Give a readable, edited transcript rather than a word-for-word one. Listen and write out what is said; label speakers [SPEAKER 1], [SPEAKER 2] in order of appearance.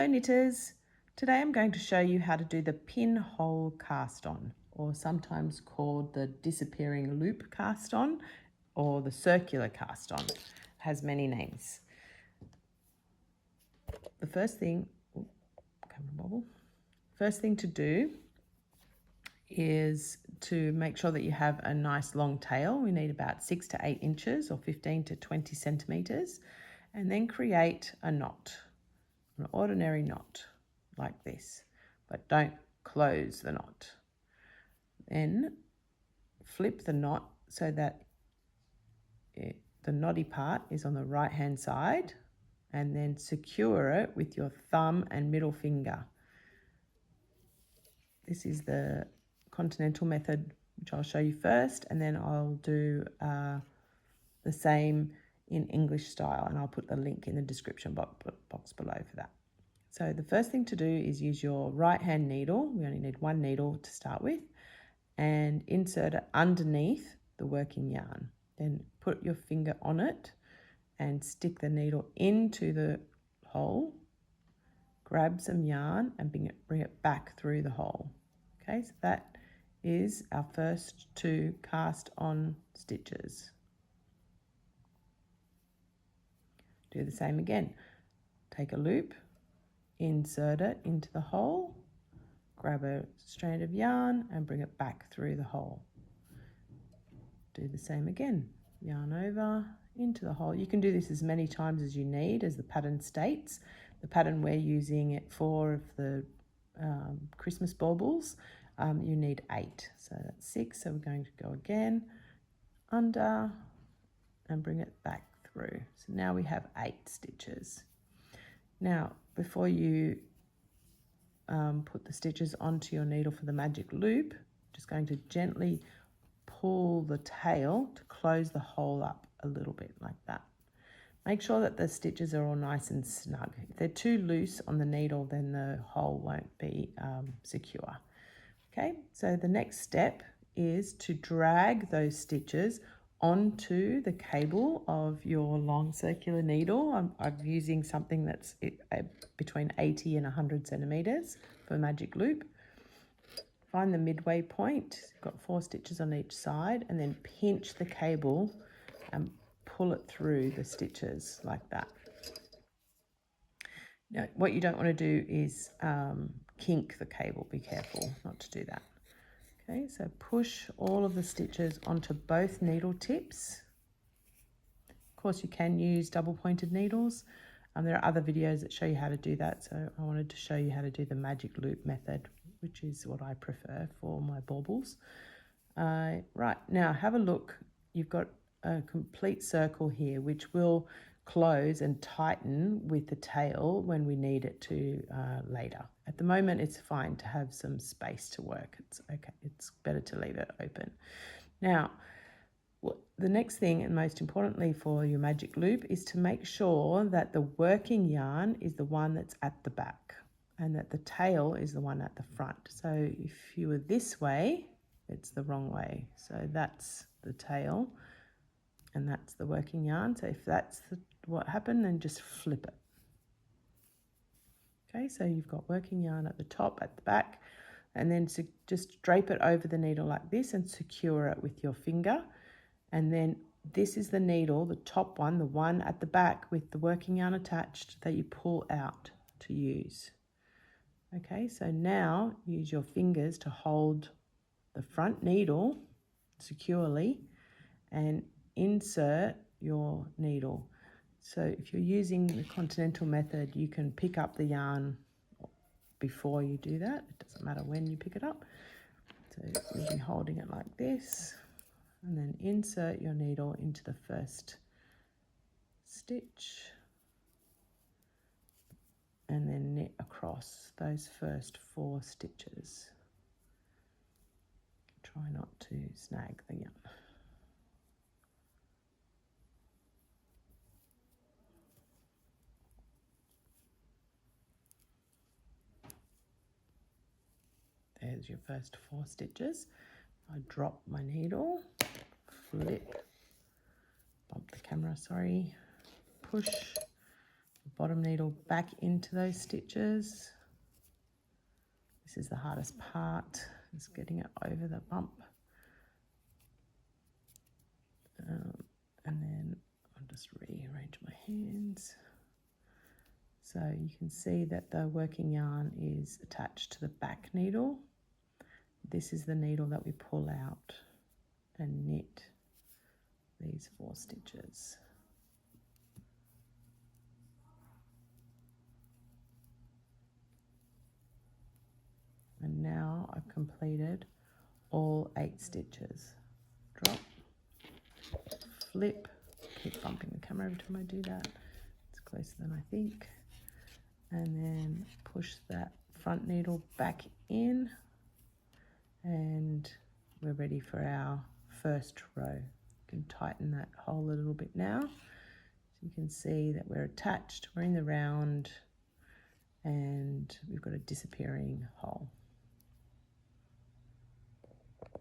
[SPEAKER 1] Hello knitters, today I'm going to show you how to do the pinhole cast on, or sometimes called the disappearing loop cast on or the circular cast on. It has many names. The first thing to do is to make sure that you have a nice long tail. We need about 6 to 8 inches or 15 to 20 centimeters, and then create a knot, an ordinary knot like this, but don't close the knot. Then flip the knot so that the knotty part is on the right hand side, and then secure it with your thumb and middle finger. This is the continental method, which I'll show you first, and then I'll do the same in English style, and I'll put the link in the description box below for that. So the first thing to do is use your right hand needle. We only need one needle to start with, and insert it underneath the working yarn. Then put your finger on it and stick the needle into the hole, grab some yarn and bring it back through the hole. Okay, so that is our first 2 cast on stitches. Do the same again. Take a loop, insert it into the hole, grab a strand of yarn and bring it back through the hole. Do the same again. Yarn over into the hole. You can do this as many times as you need, as the pattern states. The pattern we're using it for of the Christmas baubles, you need 8. So that's 6. So we're going to go again under and bring it back through. So now we have 8 stitches. Now, before you put the stitches onto your needle for the magic loop, just going to gently pull the tail to close the hole up a little bit like that. Make sure that the stitches are all nice and snug. If they're too loose on the needle, then the hole won't be secure. Okay, so the next step is to drag those stitches onto the cable of your long circular needle. I'm using something that's between 80 and 100 centimeters for magic loop. Find the midway point. You've got 4 stitches on each side, and then pinch the cable and pull it through the stitches like that. Now, what you don't want to do is kink the cable. Be careful not to do that. Okay, so push all of the stitches onto both needle tips. Of course, you can use double pointed needles. There are other videos that show you how to do that, so I wanted to show you how to do the magic loop method, which is what I prefer for my baubles. Right, now have a look. You've got a complete circle here, which will close and tighten with the tail when we need it to later. At the moment, it's fine to have some space to work. It's okay. It's better to leave it open. Now, the next thing, and most importantly for your magic loop, is to make sure that the working yarn is the one that's at the back and that the tail is the one at the front. So if you were this way, it's the wrong way. So that's the tail and that's the working yarn. So if that's what happened, then just flip it. Okay, so you've got working yarn at the top, at the back, and then just drape it over the needle like this and secure it with your finger. And then this is the needle, the top one, the one at the back with the working yarn attached that you pull out to use. Okay, so now use your fingers to hold the front needle securely and insert your needle. So if you're using the continental method, you can pick up the yarn before you do that. It doesn't matter when you pick it up. So you'll be holding it like this, and then insert your needle into the first stitch, and then knit across those first 4 stitches. Try not to snag the yarn. There's your first 4 stitches. I drop my needle, flip, bump the camera, sorry, push, bottom needle back into those stitches. This is the hardest part, is getting it over the bump. And then I'll just rearrange my hands. So you can see that the working yarn is attached to the back needle. This is the needle that we pull out and knit these 4 stitches. And now I've completed all 8 stitches. Drop, flip, keep bumping the camera every time I do that. It's closer than I think. And then push that front needle back in, and we're ready for our first row. You can tighten that hole a little bit now. So you can see that we're attached, we're in the round, and we've got a disappearing hole.